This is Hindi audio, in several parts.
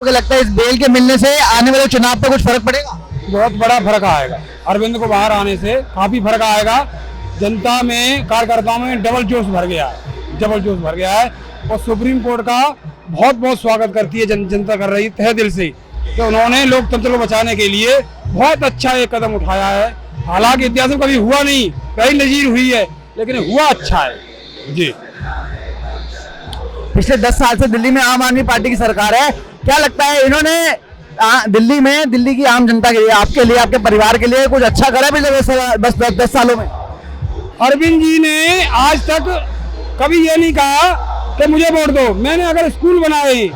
मुझे लगता है इस बेल के मिलने से आने वाले चुनाव पे कुछ फर्क पड़ेगा। बहुत बड़ा फर्क आएगा। अरविंद को बाहर आने से काफी फर्क आएगा। जनता में, कार्यकर्ताओं में डबल जोश भर गया है और सुप्रीम कोर्ट का बहुत बहुत स्वागत करती है जनता कर रही है तहे दिल से कि उन्होंने लोकतंत्र को बचाने के लिए बहुत अच्छा एक कदम उठाया है। हालांकि इतिहास में कभी हुआ नहीं, कई नजीर हुई है, लेकिन हुआ अच्छा है जी। पिछले 10 साल से दिल्ली में आम आदमी पार्टी की सरकार है, क्या लगता है इन्होंने दिल्ली की आम जनता के लिए, आपके लिए, आपके परिवार के लिए कुछ अच्छा करा पिछले बस 10 सालों में? अरविंद जी ने आज तक कभी ये नहीं कहा कि मुझे वोट दो। मैंने अगर स्कूल बनाए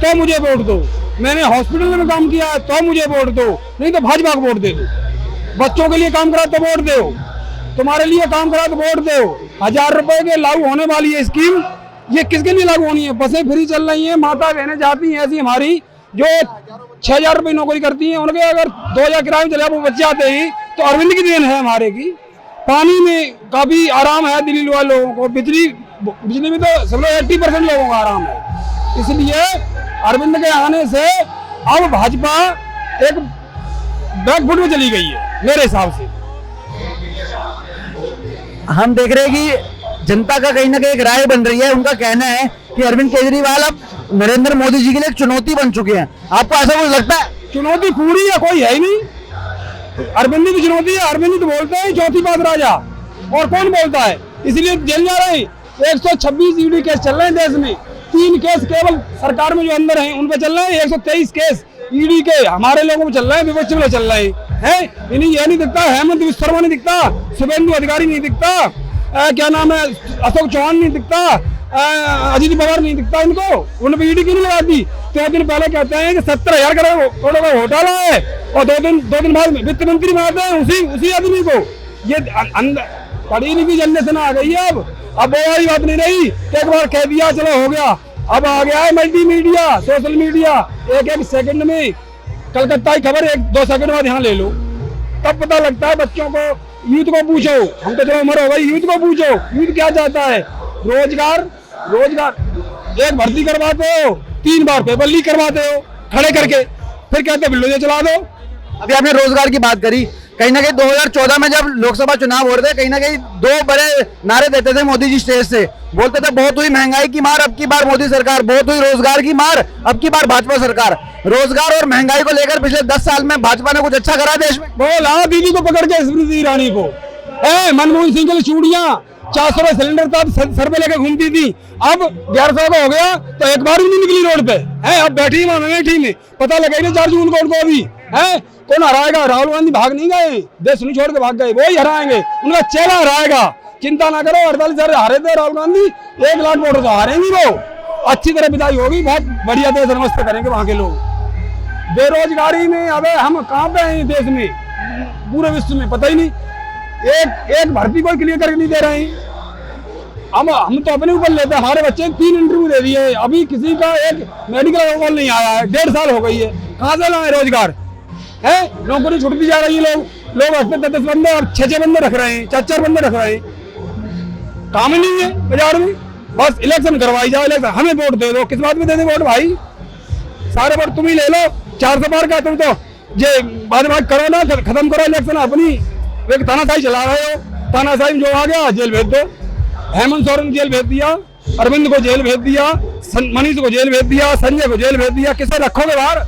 तो मुझे वोट दो, मैंने हॉस्पिटल में काम किया तो मुझे वोट दो, नहीं तो भाजपा को वोट दे दो। बच्चों के लिए काम करा तो वोट दो, तुम्हारे लिए काम करा तो वोट दो। 1000 रुपए के लागू होने वाली है स्कीम, ये किसके लिए लागू होनी है? बसें फ्री चल रही हैं, माता बहनें जाती हैं ऐसी हमारी जो 6000 रुपये नौकरी करती हैं, उनके अगर 2000 किराए में चले वो बच जाते हैं तो अरविंद की देन है हमारे की। पानी में काफी आराम है दिल्ली वाले लोगों को, बिजली में तो सब लोग 80% लोगों का आराम है। इसलिए अरविंद के आने से अब भाजपा एक बैकफुट में चली गई है मेरे हिसाब से। हम देख रहे हैं कि जनता का कहीं ना कहीं एक राय बन रही है, उनका कहना है कि अरविंद केजरीवाल अब नरेंद्र मोदी जी के लिए एक चुनौती बन चुके हैं। आपको ऐसा कुछ लगता है? चुनौती पूरी है, कोई है ही नहीं। अरविंद की चुनौती है, अरविंद तो बोलते हैं चौथी बात राजा, और कौन बोलता है? इसलिए जेल जा रहे हैं। 126 ईडी केस चल रहे हैं देश में, 3 केस केवल सरकार में जो अंदर हैं उन पे चल रहे हैं, 123 केस ईडी के हमारे लोगों में चल रहे हैं, विपक्ष में चल रहे हैं। इन्हें यह नहीं दिखता, हेमंत बिस्वा शर्मा नहीं दिखता, शुभेंदु अधिकारी नहीं दिखता, क्या नाम है, अशोक चौहान नहीं दिखता, अजीत पवार नहीं दिखता इनको, उन पे ईडी क्यों नहीं लगा दी? 3 दिन पहले कहते हैं कि 70,000 करोड़ का घोटाला है और 2 दिन बाद वित्त मंत्री बनाते हैं उसी आदमी को। ये पढ़ी लिखी जनरेशन आ गई है। अब वो वाली बात नहीं रही कि एक बार कह दिया चलो हो गया। अब आ गया है मल्टीमीडिया, सोशल मीडिया, एक सेकंड में कलकत्ता की खबर 1-2 सेकंड बाद यहाँ ले लो, तब पता लगता है बच्चों को। यूथ को पूछो, हम तो जो उम्र हो गई, यूथ को पूछो यूथ क्या चाहता है? रोजगार। एक भर्ती करवाते हो, 3 बार पेपर लीक करवाते हो खड़े करके, फिर कहते बिल्डोजर चला दो। अभी आपने रोजगार की बात करी, कहीं ना कहीं 2014 में जब लोकसभा चुनाव हो रहे थे, कहीं ना कहीं 2 बड़े नारे देते थे मोदी जी स्टेज से, बोलते थे बहुत हुई महंगाई की मार अब की बार मोदी सरकार, बहुत हुई रोजगार की मार अब की बार भाजपा सरकार। रोजगार और महंगाई को लेकर पिछले 10 साल में भाजपा ने कुछ अच्छा करा देश में? बोला दीदी को पकड़ के, स्मृति ईरानी को, मनमोहन सिंह के चूड़ियां 400 का सिलेंडर था, सर पे लेकर घूमती थी, अब 1100 का हो गया तो एक बार भी नहीं निकली रोड पे है। अब बैठी अमेठी में, पता लगा 4 जून को उनको अभी है कौन हराएगा? राहुल गांधी भाग नहीं गए, देश नहीं छोड़ के भाग गए, वही हराएंगे, उनका चेहरा हराएगा। चिंता ना करो, 48 हारे थे राहुल गांधी, 1 लाख वोटों से हारेंगे वो। अच्छी तरह विदाई होगी, बहुत बढ़िया देश नमस्ते करेंगे वहां के लोग। बेरोजगारी में अब हम कहाँ पे हैं देश में, पूरे विश्व में पता ही नहीं, एक भर्ती कोई क्लियर करके नहीं दे रहे हैं। हम तो अपने ऊपर लेते हैं। हमारे बच्चे 3 इंटरव्यू दे दिए, अभी किसी का एक मेडिकल अप्रूवल नहीं आया है, 1.5 साल हो गई है। कहाँ से लाए रोजगार? है नौकरी छुटती जा रही है, लोग 8-10 बंदे और 6 बंदे रख रहे हैं, 4 बंदे रख रहे हैं, काम ही नहीं है बाजार में। बस इलेक्शन करवाई जाओ, इलेक्शन हमें वोट दे दो। किस बात में दे दे वोट भाई? सारे वोट तुम ही ले लो, 400 पार का तुम तो ये बाद करो ना, खत्म करो इलेक्शन अपनी। एक तानाशाही चला रहे हो, तानाशाही जो आ गया जेल भेज दो। हेमंत सोरेन जेल भेज दिया, अरविंद को जेल भेज दिया, मनीष को जेल भेज दिया, संजय को जेल भेज दिया, किसे रखोगे बाहर?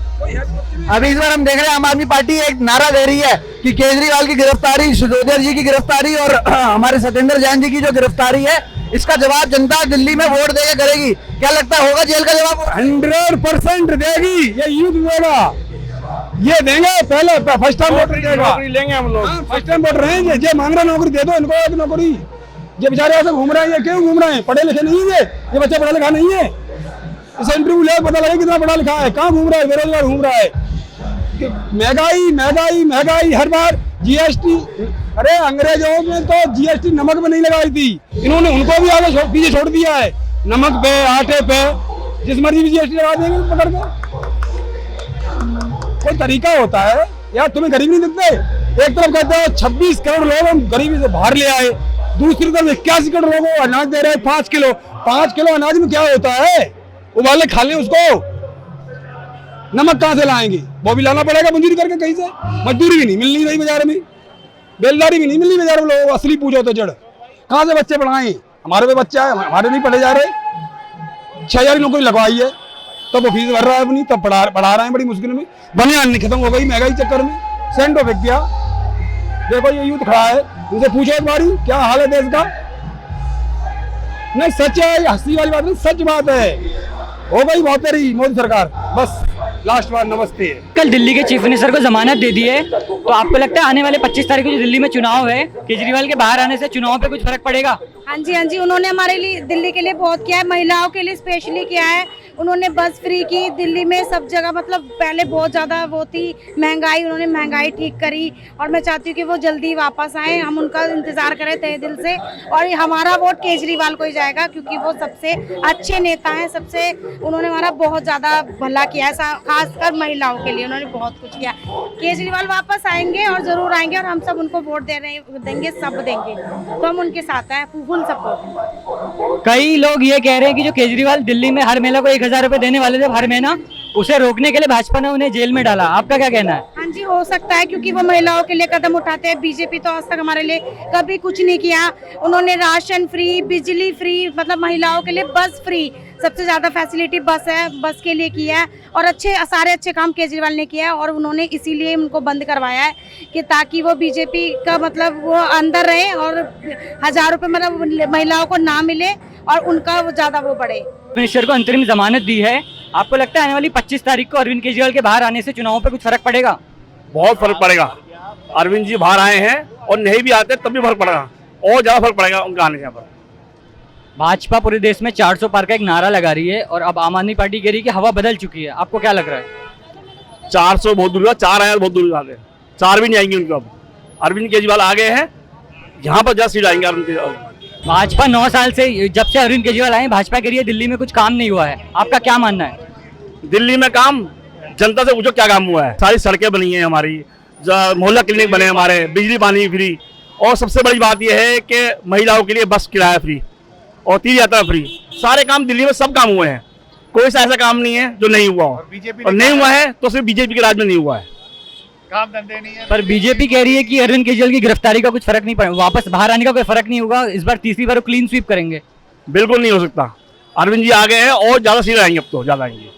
अभी इस बार हम देख रहे हैं आम आदमी पार्टी एक नारा दे रही है कि केजरीवाल की गिरफ्तारी, सिसोदिया जी की गिरफ्तारी और हमारे सत्येंद्र जैन जी की जो गिरफ्तारी है, इसका जवाब जनता दिल्ली में वोट देकर करेगी। क्या लगता है होगा जेल का जवाब? 100% देगी, ये यूथ देगा, ये देंगे। पहले फर्स्ट टाइम वोटर देगा, लेंगे हम लोग, फर्स्ट टाइम वोटर रहेंगे। ये मांग रहे नौकरी दे दो इनको, एक नौकरी। ये बेचारे ऐसे घूम रहे हैं, ये क्यों घूम रहे हैं? पढ़े लिखे नहीं है ये बच्चा, पढ़ा लिखा नहीं है। इसे इंटरव्यू ले पता लगे कितना पढ़ा लिखा है, कहाँ घूम रहा है, बेरोजगार घूम रहा है। महंगाई हर बार जीएसटी। अरे अंग्रेजों ने तो जीएसटी नमक में नहीं लगाई थी, इन्होंने उनको भी आगे पीछे छोड़ दिया है। नमक पे, आटे पे, जिस मर्जी भी जीएसटी लगा देंगे पकड़ के। कोई तरीका होता है यार? तुम्हें गरीब नहीं दिखते? एक तरफ कहते हैं 26 करोड़ लोग हम गरीबी से बाहर ले आए, दूसरी तरफ 81 करोड़ लोगों को अनाज दे रहे हैं 5 किलो। 5 किलो अनाज में क्या होता है? उबाले खा लें उसको। नमक कहाँ से लाएंगे? वो भी लाना पड़ेगा मंजूरी करके कहीं से। मजदूरी भी नहीं मिल रही बाजार में, बेलदारी भी नहीं मिल रही बाजार में। लोग असली पूछो तो जड़ कहाँ से बच्चे पढ़ाएं? हमारे पे बच्चा है, हमारे नहीं पढ़े जा रहे। 6,000 की नौकरी लगवाई है तब वो फीस भर रहा है अपनी, तब पढ़ा रहे हैं बड़ी मुश्किल में। बनियान नहीं खत्म हो गई महंगाई चक्कर में, सेंटो बिक गया। देखो ये यूथ खड़ा है, उनसे पूछो एक बारी क्या हाल है देश का। नहीं सच है, हंसी वाली बात नहीं, सच बात है। हो गई बहुत तेरी मोदी सरकार। बस लास्ट बार नमस्ते। कल दिल्ली के चीफ मिनिस्टर को जमानत दे दी है, तो आपको लगता है आने वाले 25 तारीख को जो दिल्ली में चुनाव है, केजरीवाल के बाहर आने से चुनाव पे कुछ फर्क पड़ेगा? हाँ जी, उन्होंने हमारे लिए दिल्ली के लिए बहुत किया है, महिलाओं के लिए स्पेशली किया है। उन्होंने बस फ्री की दिल्ली में सब जगह, मतलब पहले बहुत ज़्यादा वो थी महंगाई, उन्होंने महंगाई ठीक करी। और मैं चाहती हूँ कि वो जल्दी वापस आए, हम उनका इंतज़ार करें तहे दिल से। और हमारा वोट केजरीवाल को ही जाएगा क्योंकि वो सबसे अच्छे नेता हैं, सबसे उन्होंने हमारा बहुत ज़्यादा भला किया है, खासकर महिलाओं के लिए उन्होंने बहुत कुछ किया। केजरीवाल वापस आएंगे और ज़रूर आएंगे और हम सब उनको वोट देंगे, सब देंगे, तो हम उनके साथ हैं, फुल सपोर्ट। कई लोग ये कह रहे हैं कि जो केजरीवाल दिल्ली में हर महिला को 1,000 रुपए देने वाले थे हर महीना, उसे रोकने के लिए भाजपा ने उन्हें जेल में डाला। आपका क्या कहना है? हाँ जी, हो सकता है क्योंकि वो महिलाओं के लिए कदम उठाते हैं। बीजेपी तो आज तक हमारे लिए कभी कुछ नहीं किया। उन्होंने राशन फ्री, बिजली फ्री, मतलब महिलाओं के लिए बस फ्री, सबसे ज़्यादा फैसिलिटी बस है, बस के लिए किया है। और सारे अच्छे काम केजरीवाल ने किया है और उन्होंने इसीलिए उनको बंद करवाया है कि ताकि वो बीजेपी का मतलब वो अंदर रहे और 1,000 रुपये मतलब महिलाओं को ना मिले और उनका वो ज़्यादा वो बढ़े। मिनिस्टर को अंतरिम जमानत दी है, आपको लगता है आने वाली 25 तारीख को अरविंद केजरीवाल के बाहर आने से चुनावों पे कुछ फर्क पड़ेगा? बहुत फर्क पड़ेगा। अरविंद जी बाहर आए हैं और नहीं भी आते तब भी फर्क पड़ेगा, और ज्यादा फर्क पड़ेगा उनका आने से। यहाँ पर भाजपा पूरे देश में 400 पार का एक नारा लगा रही है और अब आम आदमी पार्टी कह रही है कि हवा बदल चुकी है। आपको क्या लग रहा है? 400 बहुत दूर का, 4 आया बहुत दूर का, 4 भी नहीं आएंगे उनको। अब अरविंद केजरीवाल आ गए हैं, यहाँ पर ज्यादा सीट आएंगे अरविंद केजरीवाल। भाजपा 9 साल से, जब से अरविंद केजरीवाल आए, भाजपा के लिए दिल्ली में कुछ काम नहीं हुआ है। आपका क्या मानना है? दिल्ली में काम, जनता से पूछो क्या काम हुआ है। सारी सड़कें बनी हैं हमारी, मोहल्ला क्लिनिक बने हमारे, बिजली पानी फ्री, और सबसे बड़ी बात यह है कि महिलाओं के लिए बस किराया फ्री और 3 यात्रा फ्री। सारे काम दिल्ली में सब काम हुए हैं, कोई सा ऐसा काम नहीं है जो नहीं हुआ हो। और नहीं हुआ है तो सिर्फ बीजेपी के राज में नहीं हुआ है, काम धंधे नहीं है। पर बीजेपी कह रही है कि अरविंद केजरीवाल की गिरफ्तारी का कुछ फर्क नहीं पड़ेगा, वापस बाहर आने का कोई फर्क नहीं होगा, इस बार तीसरी बार क्लीन स्वीप करेंगे। बिल्कुल नहीं हो सकता। अरविंद जी आ गए हैं और ज्यादा सीट आएंगे, अब तो ज्यादा आएंगे।